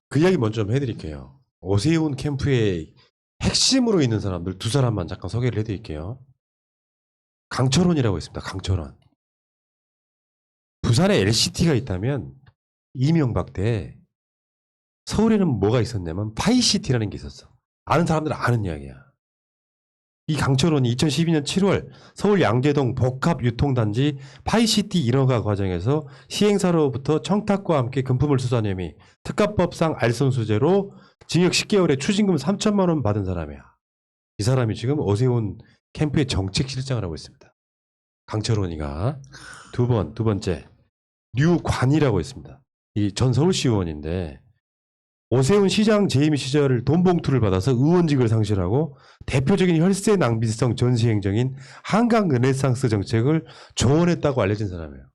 그 이야기 먼저 좀 해드릴게요. 오세훈 캠프의 핵심으로 있는 사람들 두 사람만 잠깐 소개를 해드릴게요. 강철원이라고 있습니다. 강철원. 부산에 LCT가 있다면 이명박 때 서울에는 뭐가 있었냐면 파이시티라는 게 있었어. 아는 사람들은 아는 이야기야. 이 강철원이 2012년 7월 서울 양재동 복합유통단지 파이시티 인허가 과정에서 시행사로부터 청탁과 함께 금품을 수수한 혐의, 특가법상 알선수재로 징역 10개월에 추징금 3천만 원 받은 사람이야. 이 사람이 지금 오세훈 캠프의 정책실장을 하고 있습니다. 강철원이가 두 번째 류관이라고 있습니다. 이 전 서울시 의원인데 오세훈 시장 재임 시절 돈 봉투를 받아서 의원직을 상실하고 대표적인 혈세 낭비성 전시 행정인 한강 르네상스 정책을 조언했다고 알려진 사람이에요.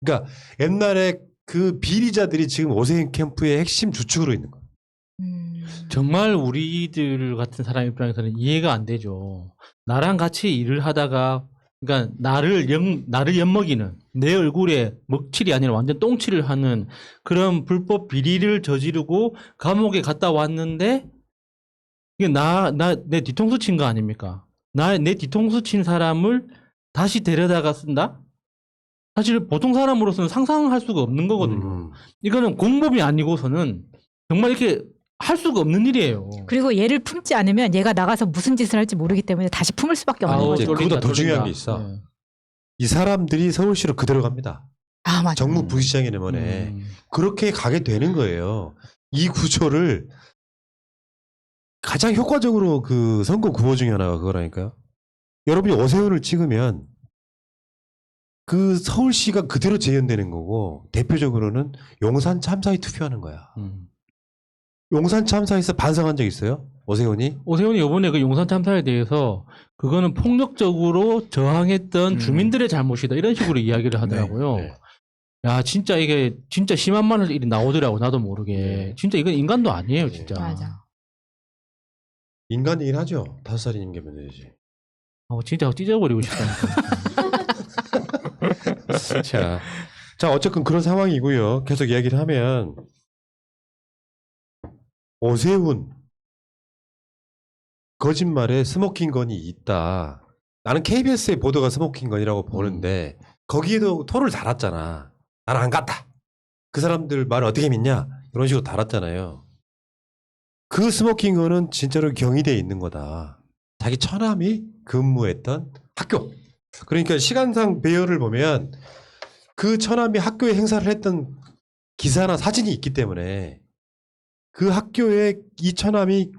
그러니까 옛날에 그 비리자들이 지금 오세훈 캠프의 핵심 주축으로 있는 거예요. 정말 우리들 같은 사람 입장에서는 이해가 안 되죠. 나랑 같이 일을 하다가 그러니까 나를 엿먹이는 내 얼굴에 먹칠이 아니라 완전 똥칠을 하는 그런 불법 비리를 저지르고 감옥에 갔다 왔는데 이게 내 뒤통수 친 거 아닙니까? 내 뒤통수 친 사람을 다시 데려다가 쓴다? 사실 보통 사람으로서는 상상할 수가 없는 거거든요. 이거는 공범이 아니고서는 정말 이렇게 할 수가 없는 일이에요. 그리고 얘를 품지 않으면 얘가 나가서 무슨 짓을 할지 모르기 때문에 다시 품을 수밖에 없는 거죠. 그보다 더 중요한 게 있어. 네. 이 사람들이 서울시로 그대로 갑니다. 아, 맞아. 정무 부시장이네 뭐네. 그렇게 가게 되는 거예요. 이 구조를 가장 효과적으로 그 선거 구호 중에 하나가 그거라니까요. 여러분이 오세훈을 찍으면 그 서울시가 그대로 재현되는 거고 대표적으로는 용산 참사에 투표하는 거야. 용산 참사에서 반성한 적 있어요? 오세훈이? 오세훈이 이번에 그 용산 참사에 대해서 그거는 폭력적으로 저항했던 주민들의 잘못이다 이런 식으로 이야기를 하더라고요. 네. 야 진짜 이게 진짜 심한 말이 나오더라고 나도 모르게. 네. 진짜 이건 인간도 아니에요 진짜. 맞아. 인간이긴 하죠. 5살이면 되면 되지. 진짜 찢어버리고 싶다니까. 자 어쨌든 그런 상황이고요. 계속 이야기를 하면 오세훈 거짓말에 스모킹건이 있다. 나는 KBS의 보도가 스모킹건이라고 보는데 거기에도 토를 달았잖아. 나는 안 갔다. 그 사람들 말을 어떻게 믿냐? 이런 식으로 달았잖아요. 그 스모킹건은 진짜로 경희대에 있는 거다. 자기 처남이 근무했던 학교. 그러니까 시간상 배열을 보면 그 처남이 학교에 행사를 했던 기사나 사진이 있기 때문에 그 학교에 이 처남이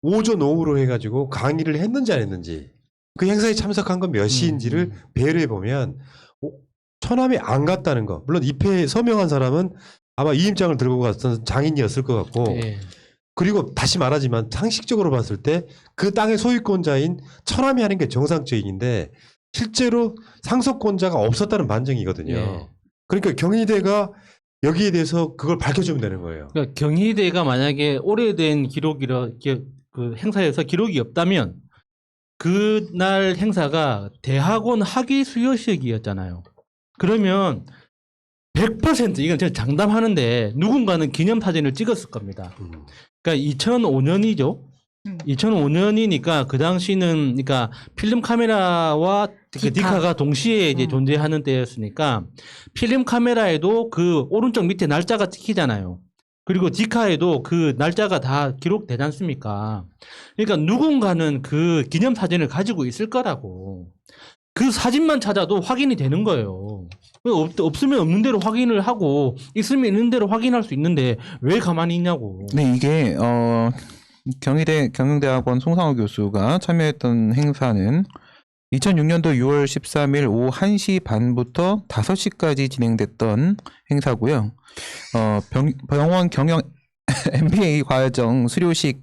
오전 오후로 해가지고 강의를 했는지 안 했는지 그 행사에 참석한 건 몇 시인지를 배열해 보면 처남이 안 갔다는 거. 물론 입회에 서명한 사람은 아마 이임장을 들고 갔던 장인이었을 것 같고 네. 그리고 다시 말하지만 상식적으로 봤을 때 그 땅의 소유권자인 처남이 하는 게 정상적인데 실제로 상속권자가 없었다는 반증이거든요. 네. 그러니까 경희대가 여기에 대해서 그걸 밝혀주면 되는 거예요. 그러니까 경희대가 만약에 오래된 그 행사에서 기록이 없다면 그날 행사가 대학원 학위 수여식이었잖아요. 그러면 100% 이건 제가 장담하는데 누군가는 기념사진을 찍었을 겁니다. 그러니까 2005년이죠. 2005년이니까 그 당시는 그러니까 필름 카메라와 디카가 동시에 이제 존재하는 때였으니까 필름 카메라에도 그 오른쪽 밑에 날짜가 찍히잖아요. 그리고 디카에도 그 날짜가 다 기록되지 않습니까? 그러니까 누군가는 그 기념 사진을 가지고 있을 거라고. 그 사진만 찾아도 확인이 되는 거예요. 없으면 없는 대로 확인을 하고 있으면 있는 대로 확인할 수 있는데 왜 가만히 있냐고. 네, 이게 경희대 경영대학원 송상호 교수가 참여했던 행사는 2006년도 6월 13일 오후 1시 반부터 5시까지 진행됐던 행사고요. 병원 경영 MBA 과정 수료식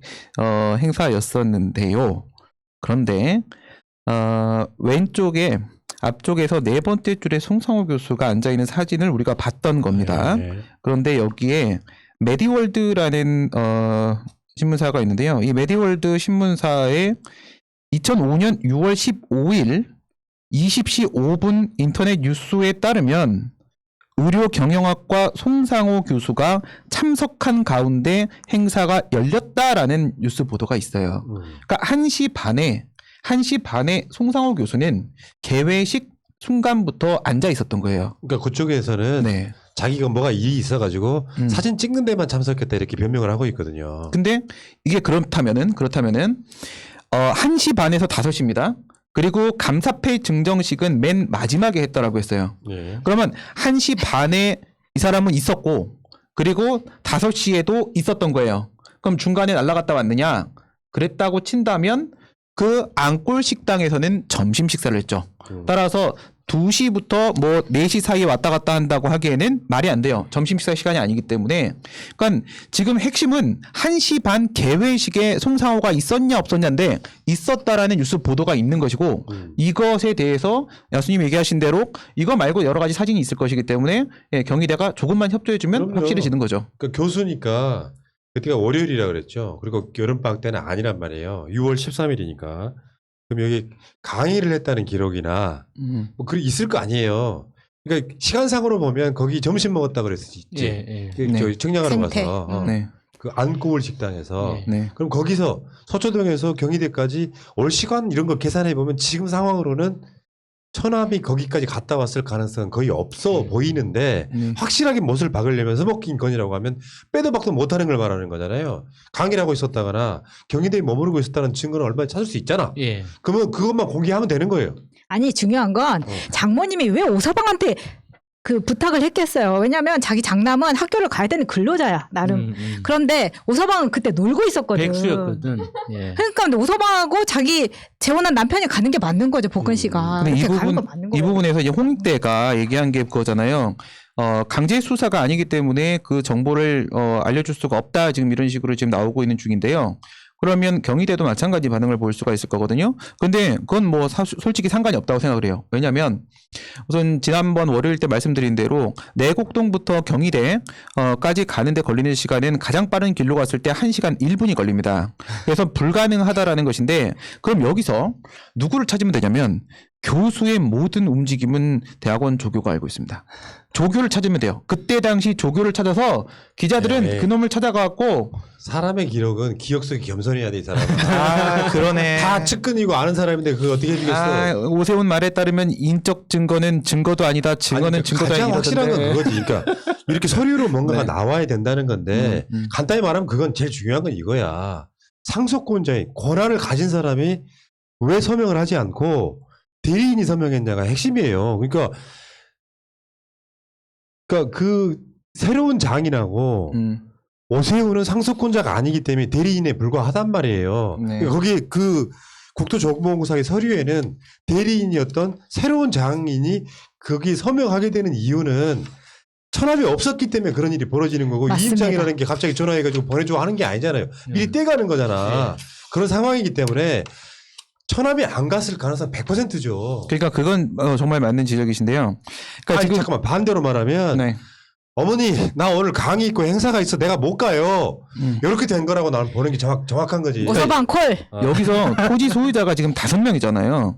행사였었는데요. 그런데 왼쪽에 앞쪽에서 네 번째 줄에 송상호 교수가 앉아있는 사진을 우리가 봤던 겁니다. 네. 그런데 여기에 메디월드라는 신문사가 있는데요. 이 메디월드 신문사의 2005년 6월 15일 20시 5분 인터넷 뉴스에 따르면 의료경영학과 송상호 교수가 참석한 가운데 행사가 열렸다라는 뉴스 보도가 있어요. 그러니까 1시 반에 송상호 교수는 개회식 순간부터 앉아 있었던 거예요. 그러니까 그쪽에서는 네. 자기가 뭐가 일이 있어가지고 사진 찍는 데만 참석했다 이렇게 변명을 하고 있거든요. 근데 이게 그렇다면은 1시 반에서 5시입니다. 그리고 감사패 증정식은 맨 마지막에 했더라고 했어요. 예. 그러면 1시 반에 이 사람은 있었고 그리고 5시에도 있었던 거예요. 그럼 중간에 날아갔다 왔느냐? 그랬다고 친다면 그 안골 식당에서는 점심 식사를 했죠. 따라서 2시부터 뭐 4시 사이에 왔다 갔다 한다고 하기에는 말이 안 돼요. 점심 식사 시간이 아니기 때문에. 그러니까 지금 핵심은 1시 반 개회식에 송상호가 있었냐 없었냐인데 있었다라는 뉴스 보도가 있는 것이고 이것에 대해서 야수님 얘기하신 대로 이거 말고 여러 가지 사진이 있을 것이기 때문에 예, 경희대가 조금만 협조해주면 그럼요. 확실해지는 거죠. 그러니까 교수니까 그때가 월요일이라 그랬죠. 그리고 여름방학 때는 아니란 말이에요. 6월 13일이니까. 그럼 여기 강의를 했다는 기록이나 뭐 그게 있을 거 아니에요. 그러니까 시간상으로 보면 거기 점심 먹었다 그랬을 수 있지. 예. 그 네. 저기 청량하러 생태. 가서 네. 그 안고을 식당에서 네. 네. 그럼 거기서 서초동에서 경희대까지 올 시간 이런 거 계산해 보면 지금 상황으로는 천암이 거기까지 갔다 왔을 가능성은 거의 없어 보이는데 네. 확실하게 못을 박으려면 서먹긴 건이라고 하면 빼도 박도 못하는 걸 말하는 거잖아요. 강의를 하고 있었다거나 경희대에 머무르고 있었다는 증거는 얼마나 찾을 수 있잖아. 예. 그러면 그것만 공개하면 되는 거예요. 아니 중요한 건 장모님이 왜 오서방한테 그 부탁을 했겠어요. 왜냐하면 자기 장남은 학교를 가야 되는 근로자야 나름. 그런데 오서방은 그때 놀고 있었거든. 백수였거든. 예. 그러니까 근데 오서방하고 자기 재혼한 남편이 가는 게 맞는 거죠. 복근 씨가. 근데 그렇게 가는 거 맞는 이 거예요. 부분에서 이제 홍익대가 얘기한 게 그거잖아요. 강제 수사가 아니기 때문에 그 정보를 알려줄 수가 없다. 지금 이런 식으로 지금 나오고 있는 중인데요. 그러면 경희대도 마찬가지 반응을 보일 수가 있을 거거든요. 근데 그건 뭐 솔직히 상관이 없다고 생각을 해요. 왜냐하면 우선 지난번 월요일 때 말씀드린 대로 내곡동부터 경희대까지 가는데 걸리는 시간은 가장 빠른 길로 갔을 때 1시간 1분이 걸립니다. 그래서 불가능하다라는 것인데 그럼 여기서 누구를 찾으면 되냐면 교수의 모든 움직임은 대학원 조교가 알고 있습니다. 조교를 찾으면 돼요. 그때 당시 조교를 찾아서 기자들은 네. 그놈을 찾아가고 사람의 기록은 기억 속에 겸손해야 돼, 이 사람. 아 그러네. 다 측근이고 아는 사람인데 그걸 어떻게 해주겠어. 아, 오세훈 말에 따르면 인적 증거는 증거도 아니다. 증거는 아니, 증거도 가장 아니다. 확실한 건 그거지. 그러니까 이렇게 서류로 뭔가가 네. 나와야 된다는 건데 간단히 말하면 그건 제일 중요한 건 이거야. 상속권자인 권한을 가진 사람이 왜 서명을 하지 않고 대리인이 서명했냐가 핵심이에요. 그러니까 그 새로운 장인하고 오세훈은 상속권자가 아니기 때문에 대리인에 불과하단 말이에요. 네. 그러니까 거기에 그 국토정보공사의 서류에는 대리인이었던 새로운 장인이 거기에 서명하게 되는 이유는 천합이 없었기 때문에 그런 일이 벌어지는 거고 맞습니다. 이임장이라는 게 갑자기 전화해가지고 보내줘 하는 게 아니잖아요. 미리 떼가는 거잖아. 그런 상황이기 때문에 천합이 안 갔을 가능성 100%죠. 그러니까 그건 정말 맞는 지적이신데요. 그러니까 아니, 지금 잠깐만 반대로 말하면 네. 어머니 나 오늘 강의 있고 행사가 있어 내가 못 가요. 이렇게 된 거라고 나는 보는 게 정확한 거지. 오서방 콜. 여기서 토지 소유자가 지금 5명이잖아요.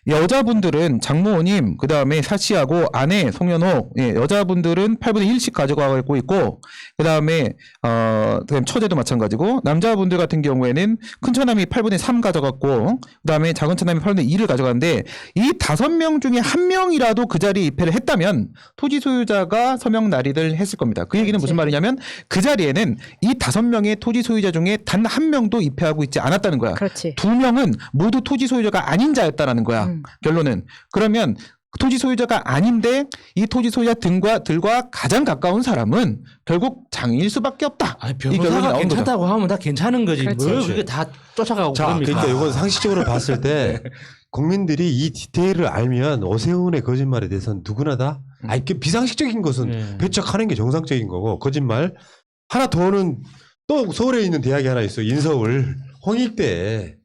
여자분들은 장모님, 그 다음에 사씨하고 아내 송연옥, 예, 여자분들은 8분의 1씩 가져가고 있고, 그 다음에 그다음 처제도 마찬가지고, 남자분들 같은 경우에는 큰 처남이 8분의 3 가져갔고, 그 다음에 작은 처남이 8분의 2를 가져갔는데, 이 5명 중에 1명이라도 그 자리에 입회를 했다면 토지 소유자가 서명 날이를 했을 겁니다. 그 얘기는 무슨 말이냐면 그 자리에는 이 5명의 토지 소유자 중에 단 1명도 입회하고 있지 않았다는 거야. 그렇지. 2명은 모두 토지 소유자가 아닌 자였다라는 거야. 결론은. 그러면 토지 소유자가 아닌데 이 토지 소유자 들과 가장 가까운 사람은 결국 장일 수밖에 없다. 아니, 이 결론이 변호사가 나온 괜찮다고 하면 다 괜찮은 거지. 그렇지. 뭘 그게 다 쫓아가고 자, 그럽니까? 그러니까 이건 상식적으로 봤을 때 국민들이 이 디테일을 알면 오세훈의 거짓말에 대해서는 누구나 다 아니 그 비상식적인 것은 네. 배척하는 게 정상적인 거고 거짓말 하나 더는 또 서울에 있는 대학이 하나 있어 인서울 홍익대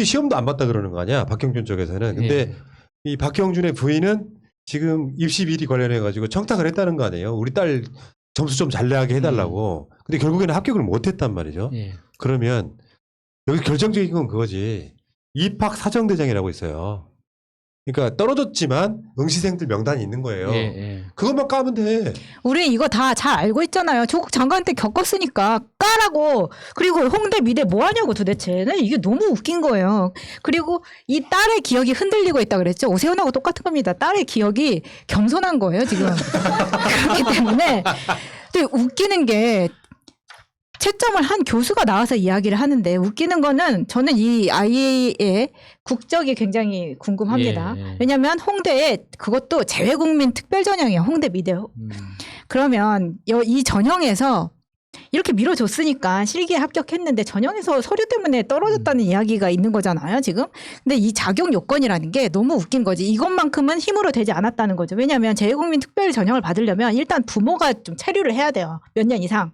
시험도 안 봤다 그러는 거 아니야 박형준 쪽에서는 근데 예. 이 박형준의 부인은 지금 입시 비리 관련해 가지고 청탁을 했다는 거 아니에요 우리 딸 점수 좀 잘 나게 해달라고 근데 결국에는 합격을 못했단 말이죠 예. 그러면 여기 결정적인 건 그거지. 입학 사정대장이라고 있어요. 그러니까 떨어졌지만 응시생들 명단이 있는 거예요. 예, 예. 그것만 까면 돼. 우리 이거 다 잘 알고 있잖아요. 조국 장관 때 겪었으니까 까라고. 그리고 홍대 미대 뭐 하냐고 도대체. 난 이게 너무 웃긴 거예요. 그리고 이 딸의 기억이 흔들리고 있다 그랬죠. 오세훈하고 똑같은 겁니다. 딸의 기억이 겸손한 거예요 지금. 그렇기 때문에 또 웃기는 게 채점을 한 교수가 나와서 이야기를 하는데 웃기는 거는 저는 이 아이의 국적이 굉장히 궁금합니다. 예, 예. 왜냐하면 홍대에 그것도 재외국민 특별 전형이에요. 홍대 미대. 그러면 이 전형에서 이렇게 밀어줬으니까 실기에 합격했는데 전형에서 서류 때문에 떨어졌다는 이야기가 있는 거잖아요, 지금. 근데 이 자격 요건이라는 게 너무 웃긴 거지. 이것만큼은 힘으로 되지 않았다는 거죠. 왜냐하면 재외국민 특별 전형을 받으려면 일단 부모가 좀 체류를 해야 돼요. 몇 년 이상.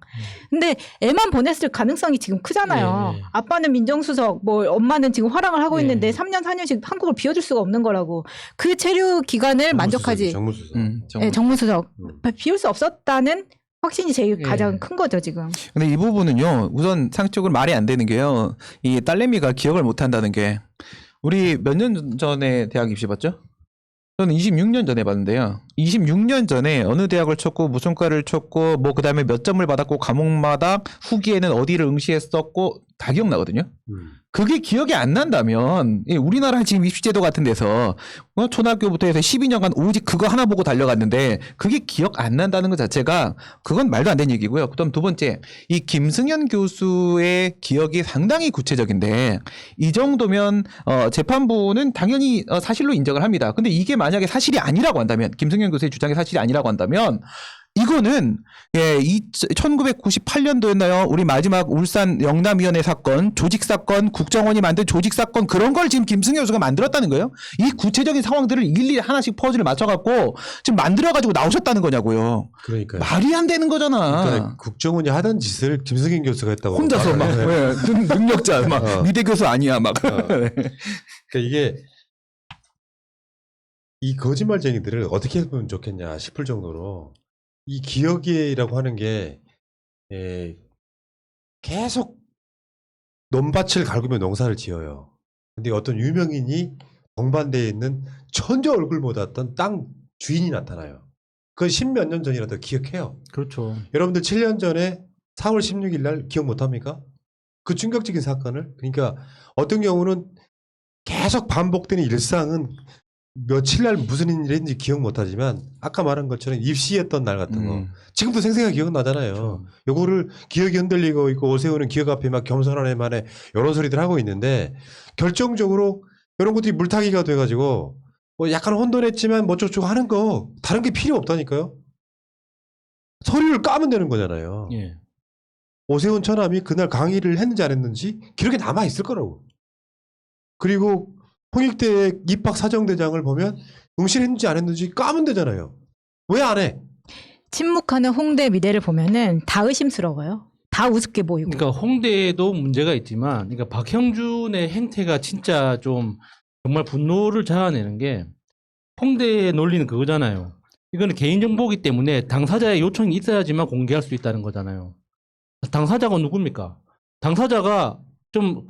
근데 애만 보냈을 가능성이 지금 크잖아요. 예, 예. 아빠는 민정수석, 뭐 엄마는 지금 화랑을 하고 예. 있는데 3년, 4년씩 한국을 비워줄 수가 없는 거라고. 그 체류 기간을 만족하지. 정무수석. 네, 정무수석. 음. 비울 수 없었다는 확신이 제일 예. 가장 큰 거죠, 지금. 근데 이 부분은요, 우선 상식적으로 말이 안 되는 게요, 이 딸내미가 기억을 못 한다는 게, 우리 몇 년 전에 대학 입시 봤죠? 저는 26년 전에 봤는데요. 26년 전에 어느 대학을 쳤고, 무슨 과를 쳤고, 뭐, 그 다음에 몇 점을 받았고, 과목마다 후기에는 어디를 응시했었고, 다 기억나거든요? 그게 기억이 안 난다면, 우리나라 지금 입시제도 같은 데서, 초등학교부터 해서 12년간 오직 그거 하나 보고 달려갔는데, 그게 기억 안 난다는 것 자체가, 그건 말도 안 되는 얘기고요. 그다음 두 번째, 이 김승현 교수의 기억이 상당히 구체적인데, 이 정도면, 재판부는 당연히 사실로 인정을 합니다. 근데 이게 만약에 사실이 아니라고 한다면, 김승현 교수의 주장이 사실이 아니라고 한다면, 이거는 1998년도였나요? 우리 마지막 울산 영남위원회 사건, 조직 사건, 국정원이 만든 조직 사건 그런 걸 지금 김승현 교수가 만들었다는 거예요. 이 구체적인 상황들을 일일이 하나씩 퍼즐을 맞춰갖고 지금 만들어가지고 나오셨다는 거냐고요. 그러니까요. 말이 안 되는 거잖아. 그러니까 국정원이 하던 짓을 김승인 교수가 했다고. 혼자서 막 네. 능력자 막 미대 교수 아니야 막. 그러니까 이게 이 거짓말쟁이들을 어떻게 해보면 좋겠냐 싶을 정도로 이 기억이라고 하는 게 계속 논밭을 갈구며 농사를 지어요. 근데 어떤 유명인이 정반대에 있는 천재 얼굴 못했던 땅 주인이 나타나요. 그건 10몇 년 전이라도 기억해요. 그렇죠. 여러분들 7년 전에 4월 16일 날 기억 못합니까? 그 충격적인 사건을. 그러니까 어떤 경우는 계속 반복되는 일상은 며칠 날 무슨 일이 했는지 기억 못하지만 아까 말한 것처럼 입시했던 날 같은 거 지금도 생생하게 기억나잖아요. 요거를 기억이 흔들리고 있고 오세훈은 기억 앞에 막 겸손한 애만에 이런 소리들 하고 있는데 결정적으로 이런 것들이 물타기가 돼가지고 뭐 약간 혼돈했지만 뭐 어쩌고 하는 거 다른 게 필요 없다니까요. 서류를 까면 되는 거잖아요. 예. 오세훈 처남이 그날 강의를 했는지 안 했는지 기록에 남아 있을 거라고. 그리고 홍익대 입학 사정대장을 보면 응시했는지 안 했는지 까면 되잖아요. 왜 안 해? 침묵하는 홍대 미대를 보면은 다 의심스러워요. 다 우습게 보이고. 그러니까 홍대에도 문제가 있지만, 그러니까 박형준의 행태가 진짜 좀 정말 분노를 자아내는 게 홍대의 논리는 그거잖아요. 이거는 개인정보이기 때문에 당사자의 요청이 있어야지만 공개할 수 있다는 거잖아요. 당사자가 누굽니까? 당사자가 좀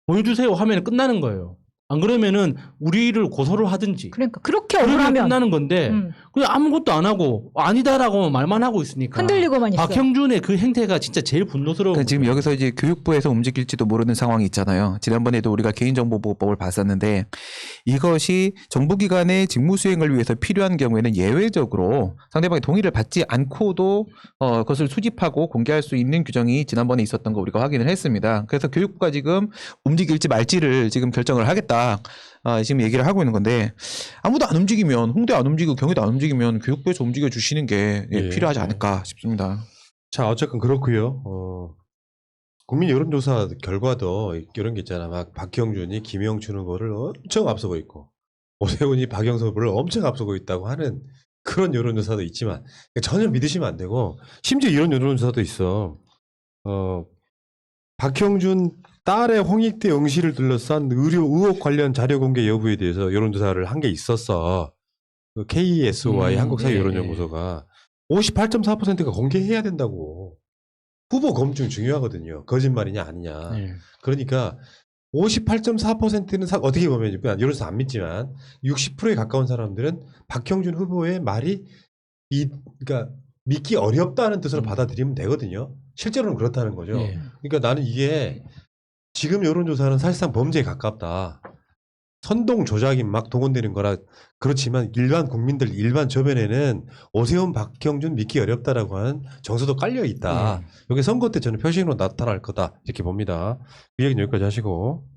보여주세요 하면 끝나는 거예요. 안 그러면은 우리를 고소를 하든지. 그러니까 그렇게 그러면 억울하면 끝나는 건데 그냥 아무것도 안 하고 아니다라고 말만 하고 있으니까. 흔들리고만 있어요. 박형준의 그 행태가 진짜 제일 분노스러운. 그러니까 지금 거예요. 여기서 이제 교육부에서 움직일지도 모르는 상황이 있잖아요. 지난번에도 우리가 개인정보보호법을 봤었는데 이것이 정부기관의 직무수행을 위해서 필요한 경우에는 예외적으로 상대방의 동의를 받지 않고도 그것을 수집하고 공개할 수 있는 규정이 지난번에 있었던 거 우리가 확인을 했습니다. 그래서 교육부가 지금 움직일지 말지를 지금 결정을 하겠다. 지금 얘기를 하고 있는 건데 아무도 안 움직이면 홍대 안 움직이고 경희도 안 움직이면 교육부에서 움직여 주시는 게 필요하지 않을까 싶습니다. 자, 어쨌건 그렇고요. 국민 여론조사 결과도 이런 게 있잖아. 막 박형준이 김영춘 후보를 엄청 앞서고 있고 오세훈이 박영선 후보를 엄청 앞서고 있다고 하는 그런 여론조사도 있지만 전혀 믿으시면 안 되고 심지어 이런 여론조사도 있어. 박형준 딸의 홍익대 응시를 둘러싼 의료 의혹 관련 자료 공개 여부에 대해서 여론조사를 한 게 있었어. 그 KSOI 한국사회여론연구소가 58.4%가 공개해야 된다고. 후보 검증 중요하거든요. 거짓말이냐 아니냐. 네. 그러니까 58.4%는 어떻게 보면 여론조사 안 믿지만 60%에 가까운 사람들은 박형준 후보의 말이 그러니까 믿기 어렵다는 뜻으로 받아들이면 되거든요. 실제로는 그렇다는 거죠. 예. 그러니까 나는 이게 지금 여론조사는 사실상 범죄에 가깝다. 선동 조작이 막 동원되는 거라 그렇지만 일반 국민들 일반 저변에는 오세훈 박형준 믿기 어렵다라고 하는 정서도 깔려 있다. 예. 여기 선거 때 저는 표식으로 나타날 거다 이렇게 봅니다. 이 얘기는 여기까지 하시고.